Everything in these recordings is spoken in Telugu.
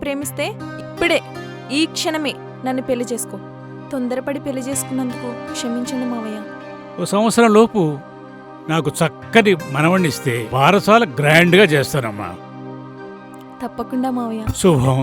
ప్రేమిస్తే ఇప్పుడే ఈ క్షణమే నన్ను పెళ్లి చేసుకో. తొందరపడి పెళ్లి చేసుకున్నందుకు క్షమించండి మావయ్య. ఓ సంవత్సరం లోపు నాకు చక్కటి మనవణ్ణిస్తే వారసాల గ్రాండ్గా చేస్తానమ్మా. తప్పకుండా మావయ్య. శుభం.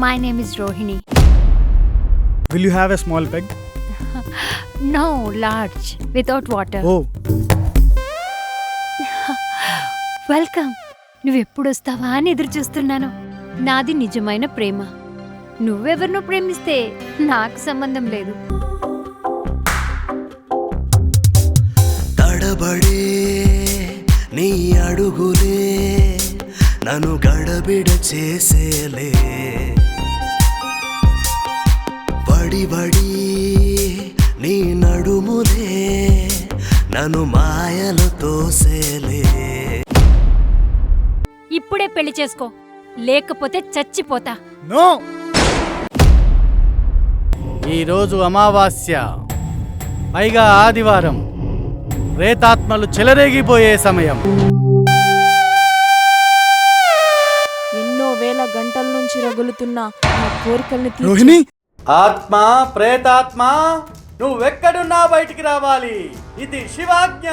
My name is Rohini. Will you have a small peg? No, large, without water. Oh. Welcome. నువ్వెప్పుడొస్తావా అని ఎదురు చూస్తున్నాను. నాది నిజమైన ప్రేమ. నువ్వెవరినో ప్రేమిస్తే నాకు సంబంధం లేదు. తడబడే నీ అడుగులే నన్ను గడబిడ చేసేలే, బడి బడి నీ నడుములే నన్ను మాయలు తోసేలే. ఇప్పుడే పెళ్లి చేసుకో, లేకపోతే చచ్చిపోతా. No! ఈరోజు అమావాస్య, పైగా ఆదివారం. ప్రేతాత్మలు చెలరేగిపోయే సమయం. ఎన్నో వేల గంటల నుంచి రగులుతున్న నా కోరికల్ని రోహిణి! ఆత్మ, ప్రేతాత్మ, నువ్వెక్కడున్నా బయటికి రావాలి. ఇది శివాజ్ఞ.